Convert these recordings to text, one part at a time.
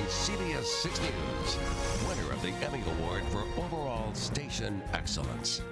CBS 6 News, winner of the Emmy Award for Overall Station Excellence.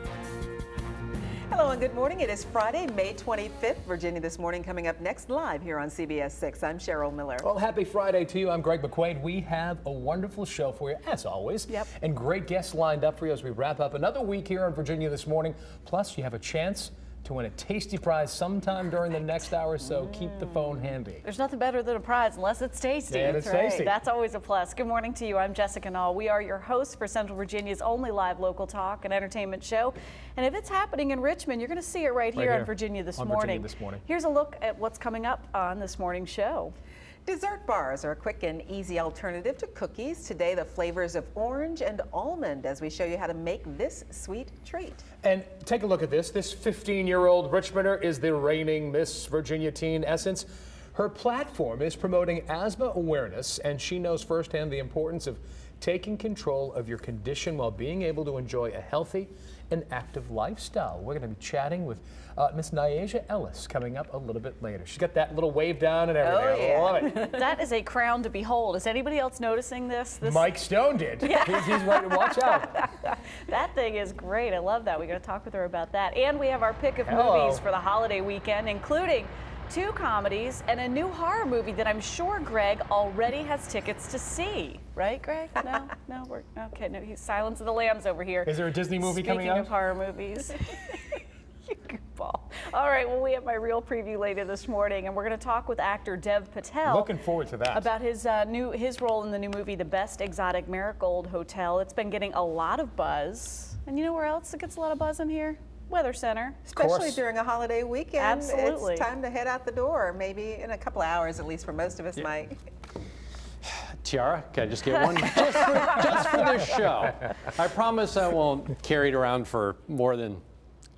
Hello and good morning. It is Friday, May 25th. Virginia This Morning coming up next live here on CBS 6. I'm Cheryl Miller. Well, happy Friday to you. I'm Greg McQuaid. We have a wonderful show for you, as always. Yep. And great guests lined up for you as we wrap up another week here on Virginia This Morning. Plus, you have a chance to win a tasty prize sometime during the next hour, so keep the phone handy. There's nothing better than a prize unless it's tasty. Yeah, it's tasty. That's always a plus. Good morning to you. I'm Jessica Nall. We are your hosts for Central Virginia's only live local talk and entertainment show. And if it's happening in Richmond, you're going to see it right here on Virginia This Morning. Here's a look at what's coming up on this morning's show. Dessert bars are a quick and easy alternative to cookies. Today, the flavors of orange and almond as we show you how to make this sweet treat. And take a look at this. This 15-year-old Richmonder is the reigning Miss Virginia Teen Essence. Her platform is promoting asthma awareness, and she knows firsthand the importance of taking control of your condition while being able to enjoy a healthy and active lifestyle. We're going to be chatting with Miss Niasia Ellis coming up a little bit later. She's got that little wave down and everything. Oh, yeah. I love it. That is a crown to behold. Is anybody else noticing this? Mike Stone did. Yeah. He's ready to watch out. That thing is great. I love that. We're going to talk with her about that. And we have our pick of movies for the holiday weekend, including 2 comedies and a new horror movie that I'm sure Greg already has tickets to see. Right, Greg? No, okay. No, he's Silence of the Lambs over here. Is there a Disney movie coming out? Speaking of horror movies. You goofball. All right, well, we have my real preview later this morning, and we're going to talk with actor Dev Patel. Looking forward to that. About his role in the new movie, The Best Exotic Marigold Hotel. It's been getting a lot of buzz. And you know where else it gets a lot of buzz in here? Weather Center. Especially during a holiday weekend. Absolutely. It's time to head out the door, maybe in a couple of hours, at least for most of us, Mike. Tiara, can I just get one? just for this show. I promise I won't carry it around for more than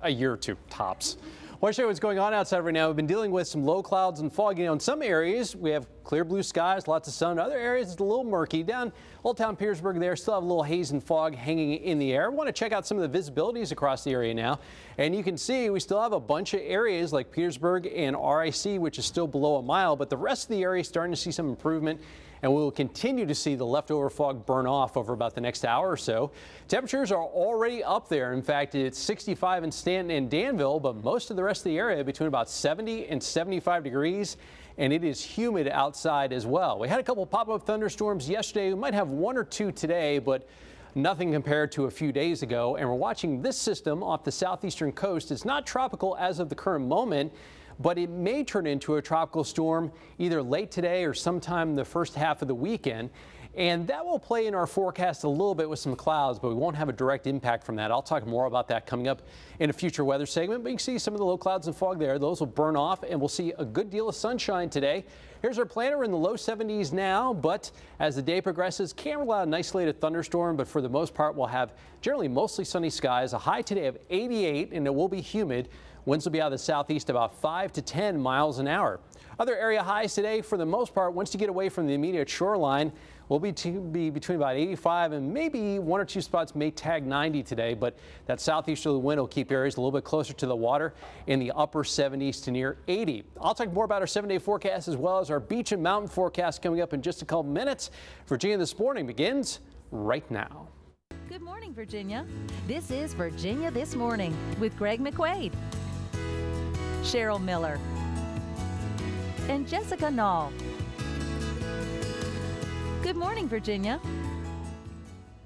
a year or 2 tops. Want to show you what's going on outside right now. We've been dealing with some low clouds and fog. You know, in some areas we have clear blue skies, lots of sun. Other areas it's a little murky. Down Old Town Petersburg there, still have a little haze and fog hanging in the air. I want to check out some of the visibilities across the area now. And you can see we still have a bunch of areas like Petersburg and RIC, which is still below a mile, but the rest of the area is starting to see some improvement. And we will continue to see the leftover fog burn off over about the next hour or so. Temperatures are already up there. In fact, it's 65 in Stanton and Danville, but most of the rest of the area between about 70 and 75 degrees. And it is humid outside as well. We had a couple pop-up thunderstorms yesterday. We might have 1 or 2 today, but nothing compared to a few days ago. And we're watching this system off the southeastern coast. It's not tropical as of the current moment, but it may turn into a tropical storm either late today or sometime the first half of the weekend. And that will play in our forecast a little bit with some clouds, but we won't have a direct impact from that. I'll talk more about that coming up in a future weather segment, but you can see some of the low clouds and fog there. Those will burn off, and we'll see a good deal of sunshine today. Here's our planner in the low 70s now, but as the day progresses, can rely on an isolated thunderstorm, but for the most part, we'll have generally mostly sunny skies. A high today of 88, and it will be humid. Winds will be out of the southeast about 5 to 10 miles an hour. Other area highs today, for the most part, once you get away from the immediate shoreline, will be between about 85 and maybe 1 or 2 spots may tag 90 today, but that southeasterly wind will keep areas a little bit closer to the water in the upper 70s to near 80. I'll talk more about our 7-day forecast as well as our beach and mountain forecast coming up in just a couple minutes. Virginia This Morning begins right now. Good morning, Virginia. This is Virginia This Morning with Greg McQuaid, Cheryl Miller, and Jessica Nall. Good morning, Virginia.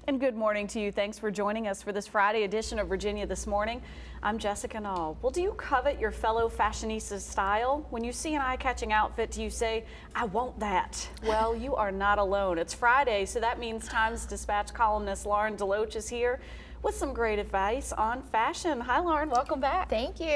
And good morning to you. Thanks for joining us for this Friday edition of Virginia This Morning. I'm Jessica Nall. Well, do you covet your fellow fashionista's style? When you see an eye-catching outfit, do you say, I want that? Well, you are not alone. It's Friday, so that means Times Dispatch columnist Lauren Deloach is here with some great advice on fashion. Hi, Lauren. Welcome back. Thank you.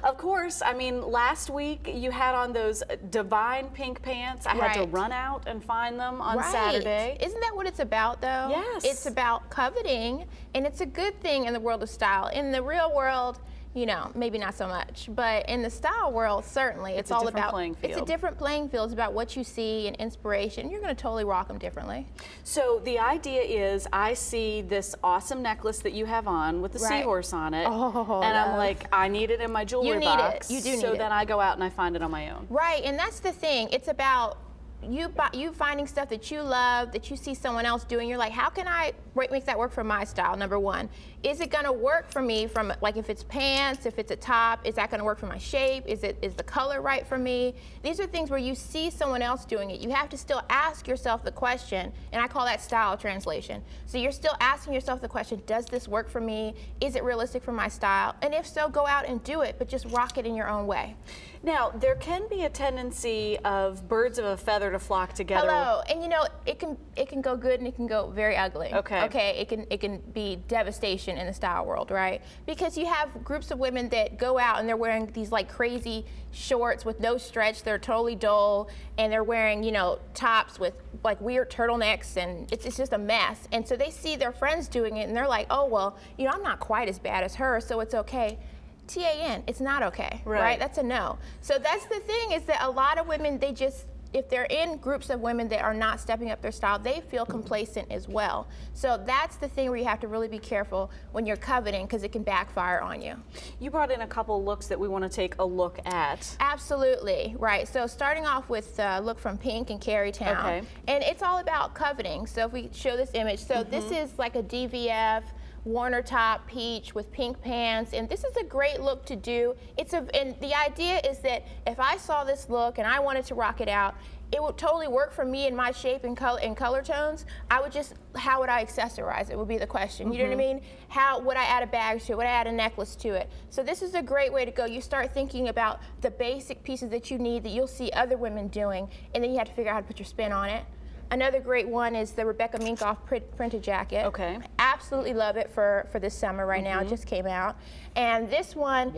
Of course. I mean, last week you had on those divine pink pants. I had to run out and find them on Saturday. Isn't that what it's about, though? Yes. It's about coveting, and it's a good thing in the world of style. In the real world, you know, maybe not so much, but in the style world, certainly, it's all about, it's a different playing field. It's about what you see and inspiration. You're going to totally rock them differently. So the idea is, I see this awesome necklace that you have on with the seahorse on it, and I'm like, I need it in my jewelry box. You do need it. So then I go out and I find it on my own. Right, and that's the thing. It's about you finding stuff that you love, that you see someone else doing, you're like, how can I make that work for my style? Number one, is it gonna work for me from, like, if it's pants, if it's a top, is that gonna work for my shape? Is the color right for me? These are things where you see someone else doing it. You have to still ask yourself the question, and I call that style translation. So you're still asking yourself the question, does this work for me? Is it realistic for my style? And if so, go out and do it, but just rock it in your own way. Now, there can be a tendency of birds of a feather to flock together. Hello, and you know, it can go good and it can go very ugly. Okay. Okay, it can be devastation in the style world, right? Because you have groups of women that go out and they're wearing these like crazy shorts with no stretch, they're totally dull, and they're wearing, you know, tops with like weird turtlenecks, and it's just a mess. And so they see their friends doing it and they're like, oh, well, you know, I'm not quite as bad as her, so it's okay. TAN, it's not okay, right? That's a no. So that's the thing, is that a lot of women, they just, if they're in groups of women that are not stepping up their style, they feel complacent as well. So that's the thing where you have to really be careful when you're coveting, because it can backfire on you. You brought in a couple looks that we want to take a look at. Absolutely, right. So starting off with a look from Pink and Carytown. Okay. And it's all about coveting. So if we show this image, so this is like a DVF Warner top peach with pink pants, and this is a great look to do. And the idea is that if I saw this look and I wanted to rock it out, it would totally work for me in my shape and color tones. I would just, how would I accessorize it would be the question. You know what I mean? How would I add a bag to it? Would I add a necklace to it? So this is a great way to go. You start thinking about the basic pieces that you need that you'll see other women doing, and then you have to figure out how to put your spin on it. Another great one is the Rebecca Minkoff printed jacket. Okay. Absolutely love it for this summer right now. It just came out. And this one is,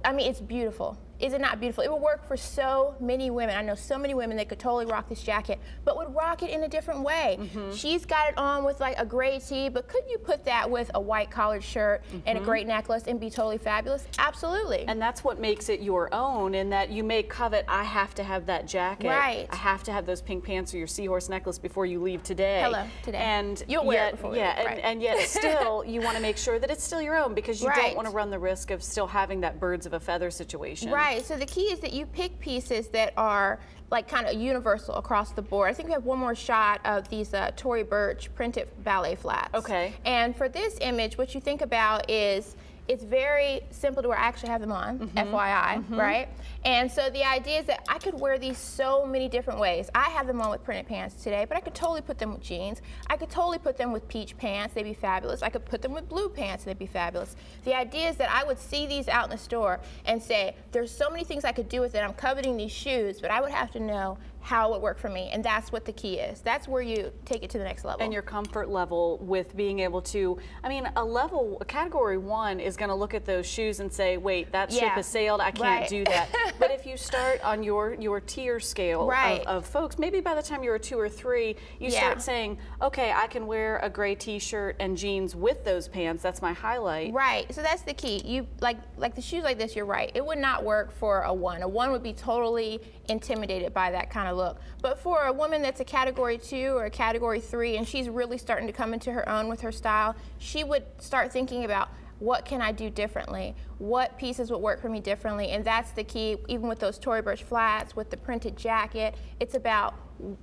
I mean, it's beautiful. Is it not beautiful? It would work for so many women. I know so many women that could totally rock this jacket, but would rock it in a different way. She's got it on with like a gray tee, but could you put that with a white collared shirt and a great necklace and be totally fabulous? Absolutely. And that's what makes it your own, in that you may covet, I have to have that jacket. Right. I have to have those pink pants or your seahorse necklace before you leave today. Hello, today. And you'll wear it before you leave, and yet still, you want to make sure that it's still your own, because you don't want to run the risk of still having that birds of a feather situation. Right, so the key is that you pick pieces that are like kind of universal across the board. I think we have one more shot of these Tory Burch printed ballet flats. Okay. And for this image, what you think about is, it's very simple to where I actually have them on, FYI, right? And so the idea is that I could wear these so many different ways. I have them on with printed pants today, but I could totally put them with jeans. I could totally put them with peach pants, they'd be fabulous. I could put them with blue pants, they'd be fabulous. The idea is that I would see these out in the store and say, there's so many things I could do with it. I'm coveting these shoes, but I would have to know how it would work for me, and that's what the key is. That's where you take it to the next level. And your comfort level with being able to, I mean, a category 1 is going to look at those shoes and say, wait, that ship has sailed, I can't do that. But if you start on your tier scale of folks, maybe by the time you're a 2 or 3, you start saying, okay, I can wear a gray t-shirt and jeans with those pants, that's my highlight. Right, so that's the key. You like the shoes like this, you're right. It would not work for a 1. A 1 would be totally intimidated by that kind of look. But for a woman that's a category 2 or a category 3 and she's really starting to come into her own with her style, she would start thinking about, what can I do differently? What pieces would work for me differently? And that's the key, even with those Tory Burch flats, with the printed jacket, it's about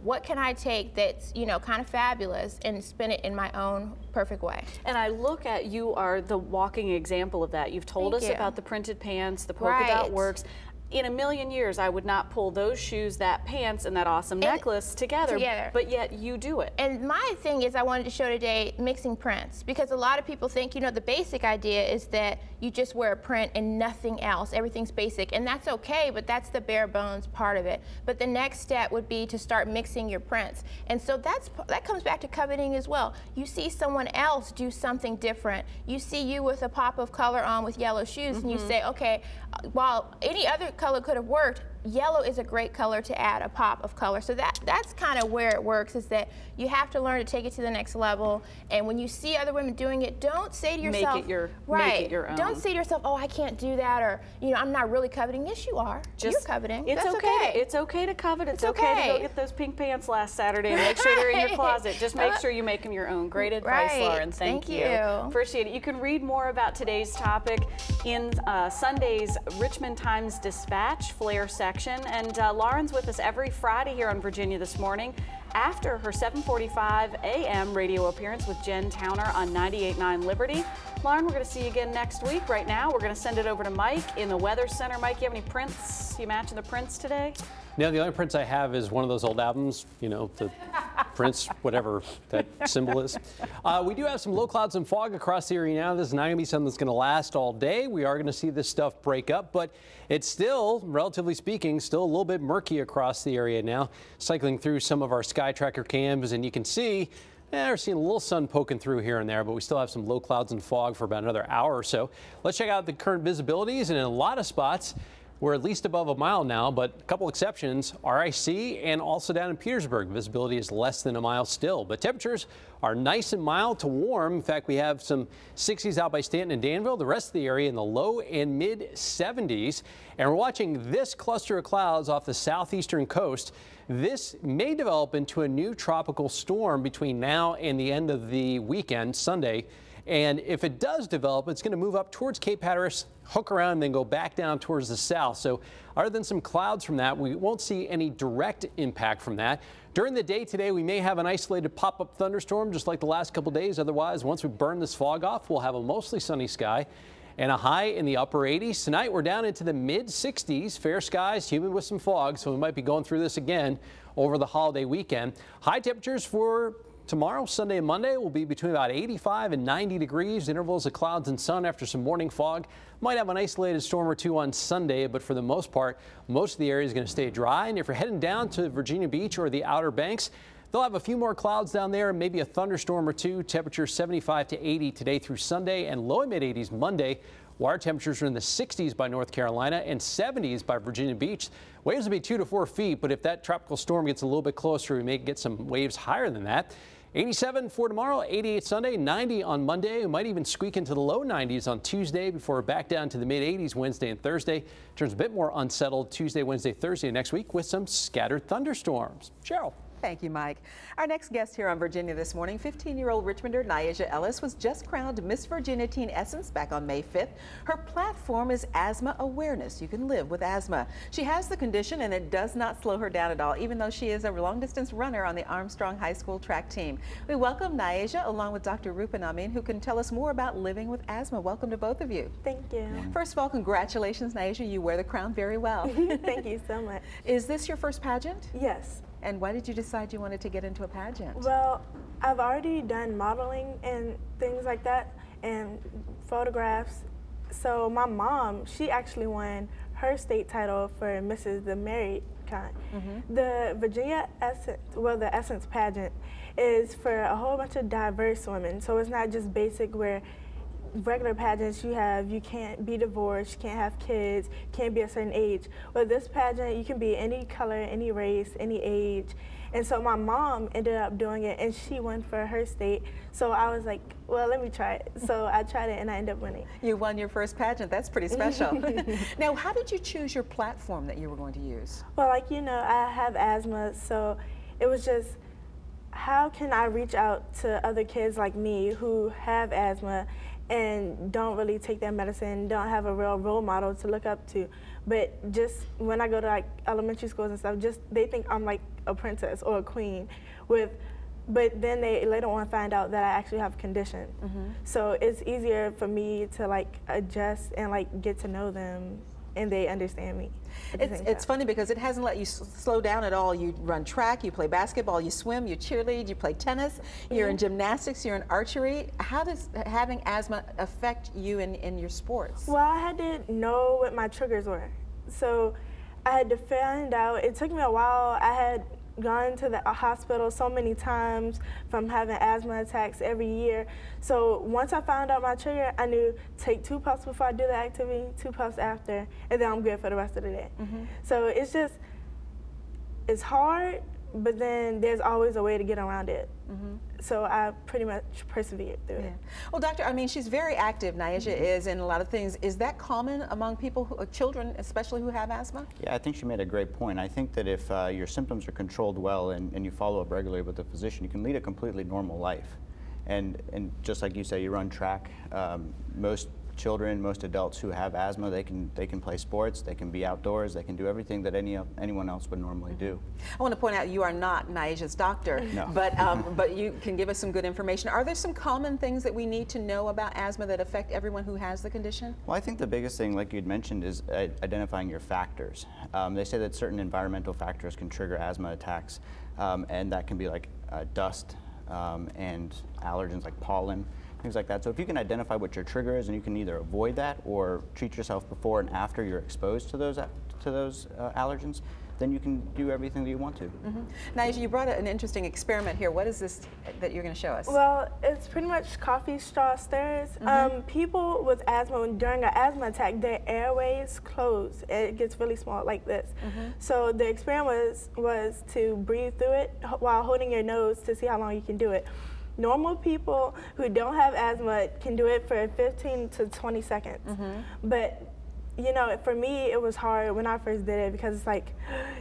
what can I take that's, you know, kind of fabulous and spin it in my own perfect way. And I look at, you are the walking example of that. You've told us about the printed pants, the polka dot works. In a million years, I would not pull those shoes, that pants, and that awesome necklace together, but yet you do it. And my thing is, I wanted to show today mixing prints, because a lot of people think, you know, the basic idea is that you just wear a print and nothing else, everything's basic, and that's okay, but that's the bare bones part of it. But the next step would be to start mixing your prints. And so that comes back to coveting as well. You see someone else do something different. You see you with a pop of color on with yellow shoes, and you say, okay, while any other color could have worked, yellow is a great color to add a pop of color. So that's kind of where it works, is that you have to learn to take it to the next level. And when you see other women doing it, don't say to yourself, make it your own. Don't say to yourself, oh, I can't do that, or, you know, I'm not really coveting. Yes, you are. You're coveting. It's okay. It's okay to covet. It's okay to go get those pink pants last Saturday and make sure they're in your closet. Just make sure you make them your own. Great advice, Lauren. Thank you. Appreciate it. You can read more about today's topic in Sunday's Richmond Times Dispatch, Flair section. section. And Lauren's with us every Friday here on Virginia This Morning after her 7:45 a.m. radio appearance with Jen Towner on 98.9 Liberty. Lauren, we're going to see you again next week. Right now, we're going to send it over to Mike in the Weather Center. Mike, you have any prints? You matching the prints today? No, the only prints I have is one of those old albums, you know, the Prince, whatever that symbol is. We do have some low clouds and fog across the area now. This is not going to be something that's going to last all day. We are going to see this stuff break up, but it's still, relatively speaking, still a little bit murky across the area now. Cycling through some of our sky tracker cams, and you can see we're seeing a little sun poking through here and there, but we still have some low clouds and fog for about another hour or so. Let's check out the current visibilities, and in a lot of spots, we're at least above a mile now, but a couple exceptions, RIC and also down in Petersburg. Visibility is less than a mile still, but temperatures are nice and mild to warm. In fact, we have some 60s out by Stanton and Danville. The rest of the area in the low and mid 70s. And we're watching this cluster of clouds off the southeastern coast. This may develop into a new tropical storm between now and the end of the weekend, Sunday. And if it does develop, it's going to move up towards Cape Hatteras, hook around, and then go back down towards the south. So other than some clouds from that, we won't see any direct impact from that. During the day today, we may have an isolated pop-up thunderstorm just like the last couple days. Otherwise, once we burn this fog off, we'll have a mostly sunny sky and a high in the upper 80s. Tonight, we're down into the mid 60s. Fair skies, humid with some fog, so we might be going through this again over the holiday weekend. High temperatures for tomorrow, Sunday and Monday will be between about 85 and 90 degrees. Intervals of clouds and sun after some morning fog. Might have an isolated storm or two on Sunday, but for the most part, most of the area is going to stay dry. And if you're heading down to Virginia Beach or the Outer Banks, they'll have a few more clouds down there, maybe a thunderstorm or two. Temperatures 75 to 80 today through Sunday, and low and mid 80s Monday. Water temperatures are in the 60s by North Carolina and 70s by Virginia Beach. Waves will be 2 to 4 feet, but if that tropical storm gets a little bit closer, we may get some waves higher than that. 87 for tomorrow, 88 Sunday, 90 on Monday. We might even squeak into the low 90s on Tuesday before we're back down to the mid 80s Wednesday and Thursday. Turns a bit more unsettled Tuesday, Wednesday, Thursday next week with some scattered thunderstorms. Cheryl. Thank you, Mike. Our next guest here on Virginia This Morning, 15-year-old Richmonder Niasia Ellis was just crowned Miss Virginia Teen Essence back on May 5th. Her platform is asthma awareness. You can live with asthma. She has the condition and it does not slow her down at all, even though she is a long-distance runner on the Armstrong High School track team. We welcome Niasia along with Dr. Rupan Amin, who can tell us more about living with asthma. Welcome to both of you. Thank you. First of all, congratulations, Niasia. You wear the crown very well. Thank you so much. Is this your first pageant? Yes. And why did you decide you wanted to get into a pageant? Well, I've already done modeling and things like that and photographs. So my mom, she actually won her state title for Mrs. the Married Kind. The Virginia Essence, well, the Essence pageant is for a whole bunch of diverse women. So it's not just basic where regular pageants you can't be divorced, you can't have kids, can't be a certain age. With this pageant, you can be any color, any race, any age. And so my mom ended up doing it and she won for her state. So I was like, well, let me try it. So I tried it and I ended up winning. You won your first pageant. That's pretty special. Now, how did you choose your platform that you were going to use? Well, like, you know, I have asthma, so it was just, how can I reach out to other kids like me who have asthma and don't really take their medicine, don't have a real role model to look up to. But just when I go to like elementary schools and stuff, just they think I'm like a princess or a queen but then they later on find out that I actually have a condition. So it's easier for me to like adjust and like get to know them and they understand me. It's funny because it hasn't let you slow down at all. You run track, you play basketball, you swim, you cheerlead, you play tennis, you're in gymnastics, you're in archery. How does having asthma affect you in your sports? Well, I had to know what my triggers were. So I had to find out. It took me a while. I had gone to the hospital so many times from having asthma attacks every year. So once I found out my trigger, I knew take 2 puffs before I do the activity, 2 puffs after, and then I'm good for the rest of the day. So it's just, it's hard, but then there's always a way to get around it. So I pretty much persevered through it. Well, Doctor, I mean, she's very active, Niasia is, in a lot of things. Is that common among people, children especially, who have asthma? Yeah, I think she made a great point. I think that if your symptoms are controlled well and you follow up regularly with a physician, you can lead a completely normal life. And just like you say, you run track. Most children, most adults who have asthma, they can play sports, they can be outdoors, they can do everything that anyone else would normally do. I want to point out you are not Niasia's doctor, no. but you can give us some good information. Are there some common things that we need to know about asthma that affect everyone who has the condition? Well, I think the biggest thing, like you'd mentioned, is identifying your factors. They say that certain environmental factors can trigger asthma attacks, and that can be like dust and allergens like pollen, things like that. So if you can identify what your trigger is, and you can either avoid that or treat yourself before and after you're exposed to those allergens, then you can do everything that you want to. Niasia, you brought an interesting experiment here. What is this that you're going to show us? Well, it's pretty much coffee straw stirrers. People with asthma, during an asthma attack, their airways close. It gets really small like this. So the experiment was to breathe through it while holding your nose to see how long you can do it. Normal people who don't have asthma can do it for 15 to 20 seconds. But you know, for me, it was hard when I first did it because it's like,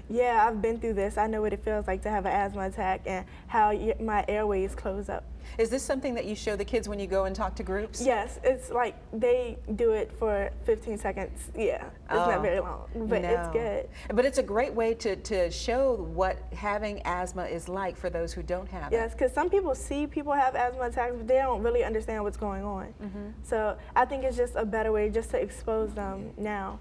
yeah, I've been through this. I know what it feels like to have an asthma attack and how my airways close up. Is this something that you show the kids when you go and talk to groups? Yes, it's like they do it for 15 seconds. Yeah, it's not very long, but it's good. But it's a great way to show what having asthma is like for those who don't have it. Yes, because some people see people have asthma attacks, but they don't really understand what's going on. So I think it's just a better way just to expose them now.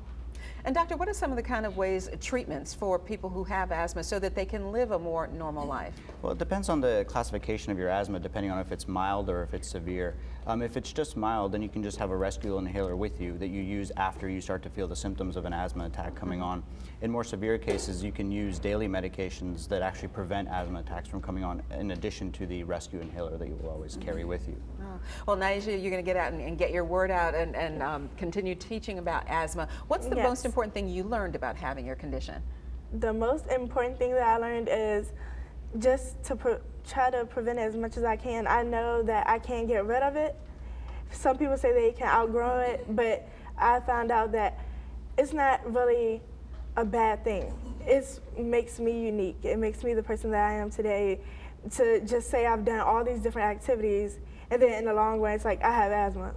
And doctor, what are some of the kind of treatments for people who have asthma so that they can live a more normal life? Well, it depends on the classification of your asthma, depending on if it's mild or if it's severe. If it's just mild, then you can just have a rescue inhaler with you that you use after you start to feel the symptoms of an asthma attack coming on. In more severe cases, you can use daily medications that actually prevent asthma attacks from coming on, in addition to the rescue inhaler that you will always carry with you. Well, Niasia, you're going to get out and get your word out and continue teaching about asthma. What's the most important thing you learned about having your condition? The most important thing that I learned is just to try to prevent it as much as I can. I know that I can't get rid of it. Some people say they can outgrow it, but I found out that it's not really a bad thing. It makes me unique. It makes me the person that I am today. To just say I've done all these different activities, and then in the long run, it's like I have asthma.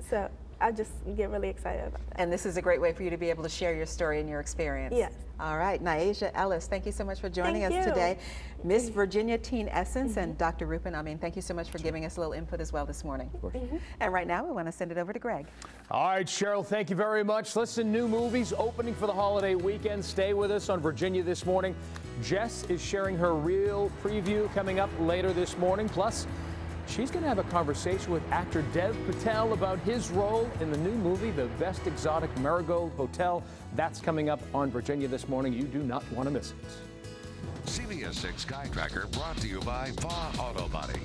So I just get really excited about that. And this is a great way for you to be able to share your story and your experience. Yes. All right, Niasia Ellis, thank you so much for joining us today. Miss Virginia Teen Essence and Dr. Rupin, thank you so much for giving us a little input as well this morning. Of course. And right now, we want to send it over to Greg. All right, Cheryl, thank you very much. Listen, new movies opening for the holiday weekend. Stay with us on Virginia This Morning. Jess is sharing her real preview coming up later this morning. Plus, she's going to have a conversation with actor Dev Patel about his role in the new movie, The Best Exotic Marigold Hotel. That's coming up on Virginia This Morning. You do not want to miss it. CBS 6 Sky Tracker brought to you by Fa Auto Body.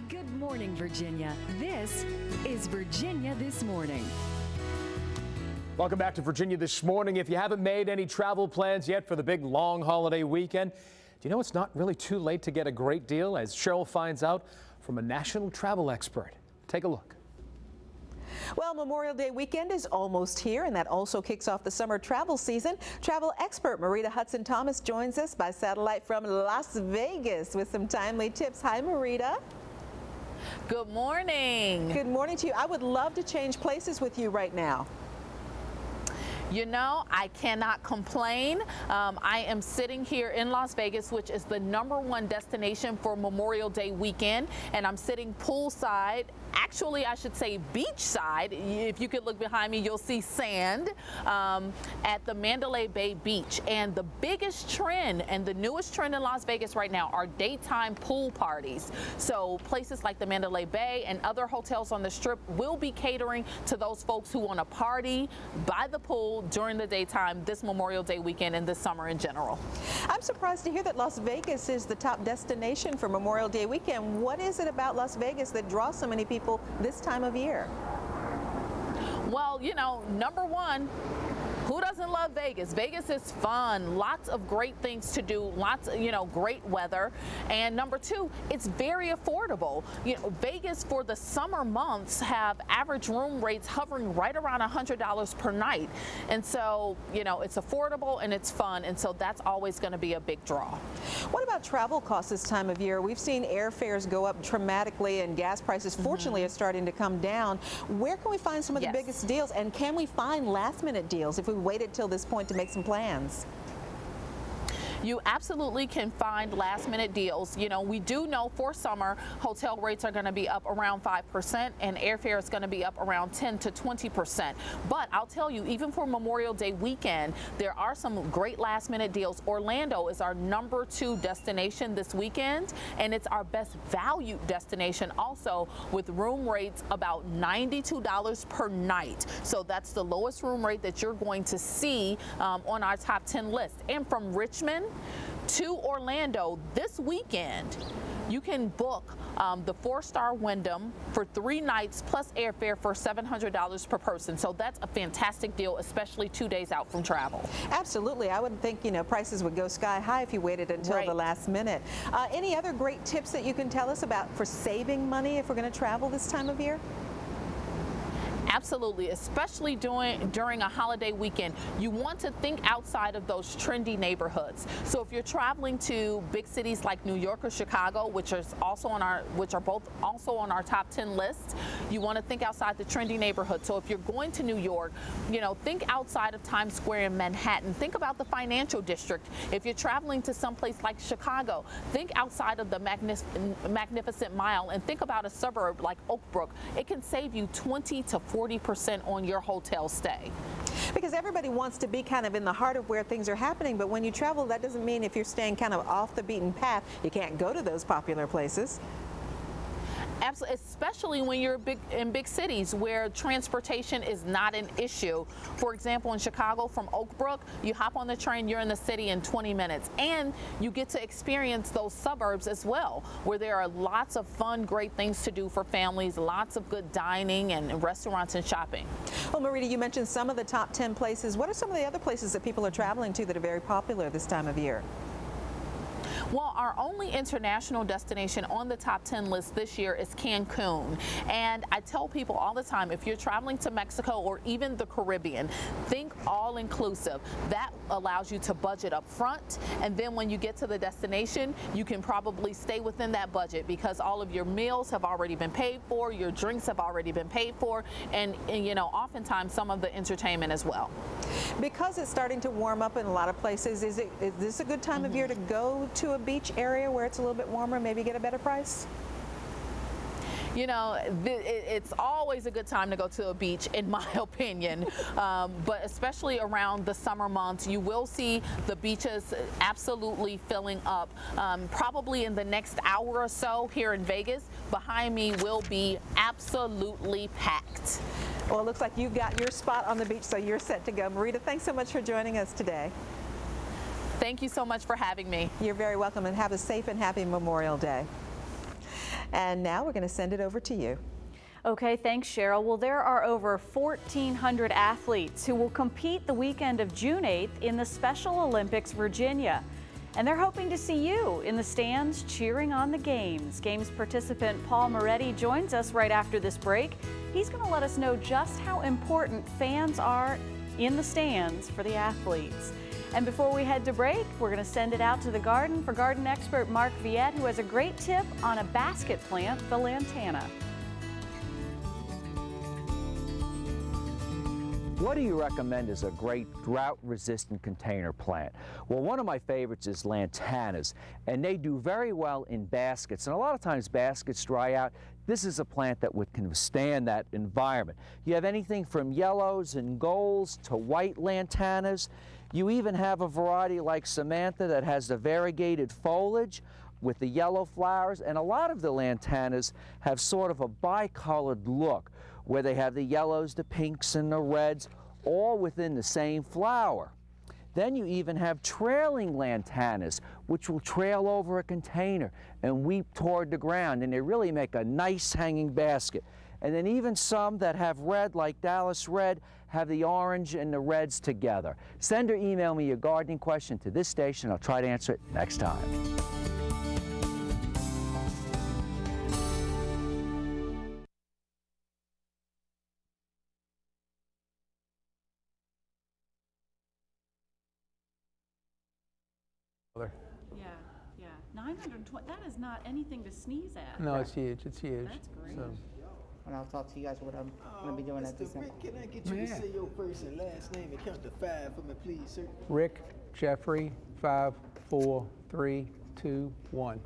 Good morning, Virginia. This is Virginia This Morning. Welcome back to Virginia This Morning. If you haven't made any travel plans yet for the big long holiday weekend, do you know it's not really too late to get a great deal, as Cheryl finds out from a national travel expert. Take a look. Well, Memorial Day weekend is almost here, and that also kicks off the summer travel season. Travel expert Marita Hudson-Thomas joins us by satellite from Las Vegas with some timely tips. Hi, Marita. Good morning. Good morning to you. I would love to change places with you right now. You know, I cannot complain. I am sitting here in Las Vegas, which is the #1 destination for Memorial Day weekend, and I'm sitting poolside. Actually, I should say beachside. If you could look behind me, you'll see sand at the Mandalay Bay Beach. And the biggest trend and the newest trend in Las Vegas right now are daytime pool parties. So places like the Mandalay Bay and other hotels on the Strip will be catering to those folks who want to party by the pool during the daytime this Memorial Day weekend and this summer in general. I'm surprised to hear that Las Vegas is the top destination for Memorial Day weekend. What is it about Las Vegas that draws so many people this time of year? Well, you know, #1, who doesn't love Vegas? Vegas is fun, lots of great things to do, lots of, great weather. And #2, it's very affordable. Vegas for the summer months have average room rates hovering right around $100 per night. And so, it's affordable and it's fun. And so that's always going to be a big draw. What about travel costs this time of year? We've seen airfares go up dramatically and gas prices, fortunately, are starting to come down. Where can we find some of the biggest deals? And can we find last-minute deals if we waited till this point to make some plans? You absolutely can find last-minute deals. We do know for summer, hotel rates are going to be up around 5% and airfare is going to be up around 10 to 20%. But I'll tell you, even for Memorial Day weekend, there are some great last-minute deals. Orlando is our #2 destination this weekend, and it's our best value destination also, with room rates about $92 per night. So that's the lowest room rate that you're going to see on our top 10 list. And from Richmond to Orlando this weekend, you can book the 4-star Wyndham for 3 nights plus airfare for $700 per person. So that's a fantastic deal, especially 2 days out from travel. Absolutely. I would think, prices would go sky high if you waited until the last minute. Any other great tips that you can tell us about for saving money if we're going to travel this time of year? Absolutely, especially during a holiday weekend. You want to think outside of those trendy neighborhoods. So if you're traveling to big cities like New York or Chicago, which are both also on our top 10 list, you want to think outside the trendy neighborhood. So if you're going to New York, think outside of Times Square in Manhattan. Think about the financial district. If you're traveling to someplace like Chicago, think outside of the Magnificent Mile and think about a suburb like Oak Brook. It can save you 20 to 40% on your hotel stay. Because everybody wants to be kind of in the heart of where things are happening, but when you travel, that doesn't mean if you're staying kind of off the beaten path, you can't go to those popular places. Absolutely, especially when you're in big cities where transportation is not an issue. For example, in Chicago from Oak Brook, you hop on the train, you're in the city in 20 minutes. And you get to experience those suburbs as well, where there are lots of fun, great things to do for families, lots of good dining and restaurants and shopping. Well, Marita, you mentioned some of the top 10 places. What are some of the other places that people are traveling to that are very popular this time of year? Well, our only international destination on the top 10 list this year is Cancun. And I tell people all the time, if you're traveling to Mexico or even the Caribbean, think all-inclusive. That allows you to budget up front. And then when you get to the destination, you can probably stay within that budget because all of your meals have already been paid for, your drinks have already been paid for, and oftentimes some of the entertainment as well. Because it's starting to warm up in a lot of places, is this a good time of year to go to a beach area where it's a little bit warmer, maybe get a better price? It's always a good time to go to a beach, in my opinion, but especially around the summer months, you will see the beaches absolutely filling up. Probably in the next hour or so here in Vegas, behind me will be absolutely packed. Well, it looks like you got your spot on the beach, so you're set to go. Marita, thanks so much for joining us today. Thank you so much for having me. You're very welcome, and have a safe and happy Memorial Day. And now we're going to send it over to you. Okay, thanks, Cheryl. Well, there are over 1,400 athletes who will compete the weekend of June 8th in the Special Olympics Virginia. And they're hoping to see you in the stands cheering on the games. Games participant Paul Moretti joins us right after this break. He's going to let us know just how important fans are in the stands for the athletes. And before we head to break, we're going to send it out to the garden for garden expert Mark Viette, who has a great tip on a basket plant, the lantana. What do you recommend as a great drought-resistant container plant? Well, one of my favorites is lantanas, and they do very well in baskets. And a lot of times baskets dry out. This is a plant that can withstand that environment. You have anything from yellows and golds to white lantanas. You even have a variety like Samantha that has the variegated foliage with the yellow flowers, and a lot of the lantanas have sort of a bicolored look, where they have the yellows, the pinks, and the reds, all within the same flower. Then you even have trailing lantanas, which will trail over a container and weep toward the ground, and they really make a nice hanging basket. And then even some that have red, like Dallas Red, have the orange and the reds together. Send or email me your gardening question to this station. I'll try to answer it next time. Yeah. 920, that is not anything to sneeze at. No, it's huge. It's huge. That's great. So. And I'll talk to you guys what I'm going to be doing at December. Rick, can I get you to say your first and last name and count to 5 for me, please, sir? Rick Jeffrey, 5, 4, 3, 2, 1.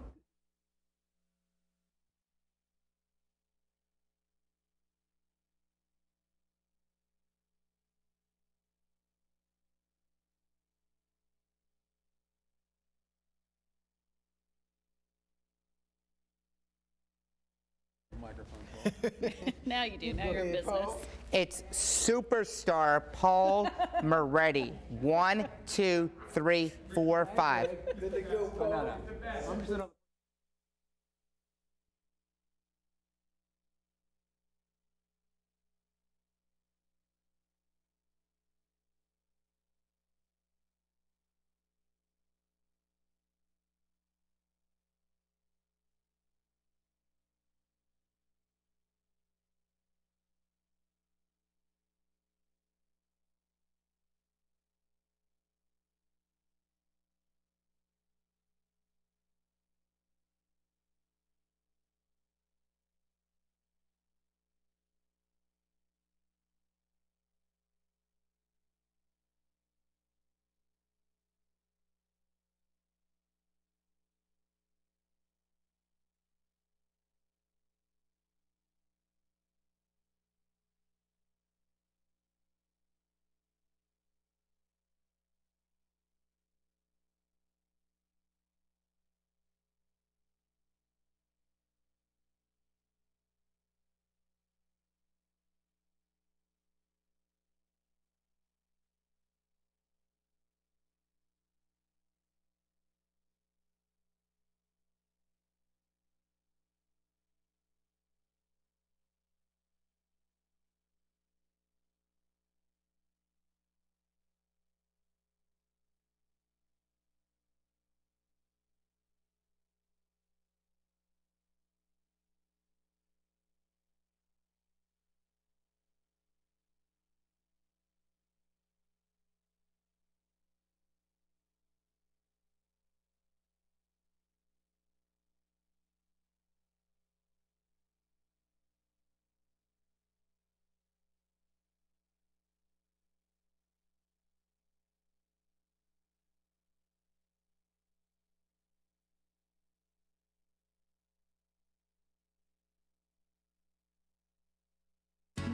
Now you do. Now you're in business. It's superstar Paul Moretti. 1, 2, 3, 4, 5.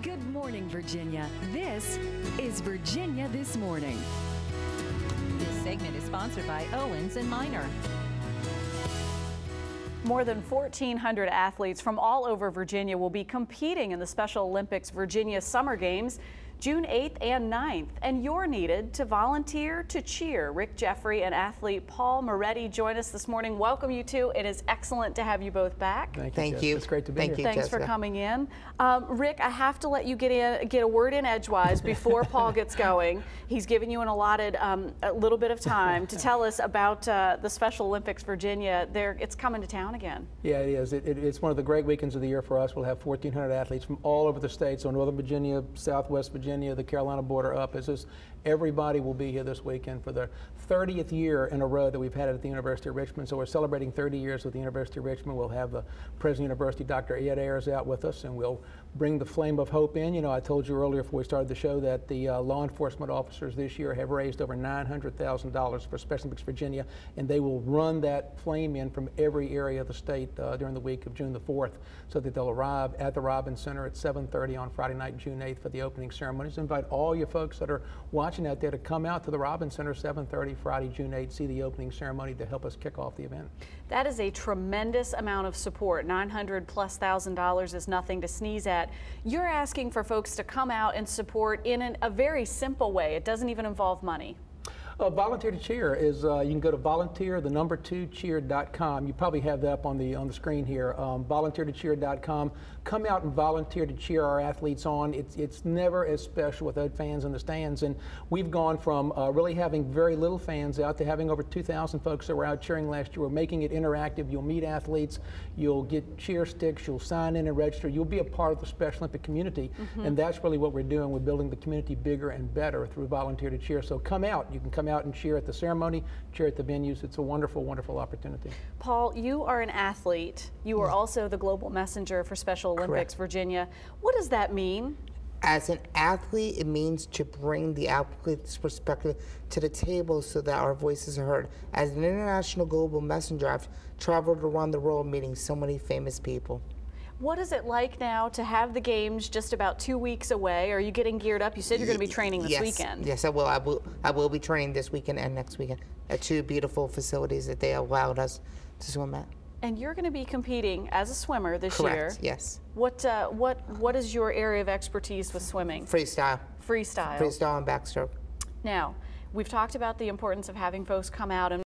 Good morning, Virginia. This is Virginia This Morning. This segment is sponsored by Owens & Minor. More than 1,400 athletes from all over Virginia will be competing in the Special Olympics Virginia Summer Games. June 8th and 9th, and you're needed to volunteer to cheer. Rick Jeffrey and athlete Paul Moretti join us this morning. Welcome, you two. It is excellent to have you both back. Thank you. It's great to be here. Thanks for coming in. Rick, I have to let you get a word in edgewise before Paul gets going. He's given you an allotted a little bit of time to tell us about the Special Olympics Virginia. It's coming to town again. Yeah, it is. It's one of the great weekends of the year for us. We'll have 1,400 athletes from all over the state, so Northern Virginia, Southwest Virginia, the Carolina border up. It's just everybody will be here this weekend for the 30th year in a row that we've had it at the University of Richmond. So we're celebrating 30 years with the University of Richmond. We'll have the President of the University, Dr. Ed Ayers, out with us, and we'll bring the flame of hope in. You know, I told you earlier before we started the show that the law enforcement officers this year have raised over $900,000 for Special Olympics Virginia, and they will run that flame in from every area of the state during the week of June the 4th, so that they'll arrive at the Robins Center at 7:30 on Friday night, June 8th, for the opening ceremonies. Invite all you folks that are watching out there to come out to the Robins Center 7:30 Friday, June 8th, see the opening ceremony to help us kick off the event. That is a tremendous amount of support. $900,000+ is nothing to sneeze at. You're asking for folks to come out and support in a very simple way. It doesn't even involve money. Volunteer to Cheer is, you can go to volunteer2cheer.com. You probably have that up on the screen here. Volunteer2cheer.com. Come out and volunteer to cheer our athletes on. It's never as special without fans in the stands, and we've gone from really having very little fans out to having over 2,000 folks that were out cheering last year. We're making it interactive. You'll meet athletes, you'll get cheer sticks, you'll sign in and register. You'll be a part of the Special Olympic community, and that's really what we're doing. We're building the community bigger and better through Volunteer to Cheer. So come out. You can come out and cheer at the ceremony, cheer at the venues. It's a wonderful, wonderful opportunity. Paul, you are an athlete. You are also the global messenger for Special Olympics Virginia. What does that mean? As an athlete, it means to bring the athlete's perspective to the table so that our voices are heard. As an international global messenger, I've traveled around the world meeting so many famous people. What is it like now to have the games just about 2 weeks away? Are you getting geared up? You said you're going to be training this weekend. Yes, I will. I will be training this weekend and next weekend at two beautiful facilities that they allowed us to swim at. And you're going to be competing as a swimmer this year. Correct, yes. What is your area of expertise with swimming? Freestyle. Freestyle. Freestyle and backstroke. Now, we've talked about the importance of having folks come out and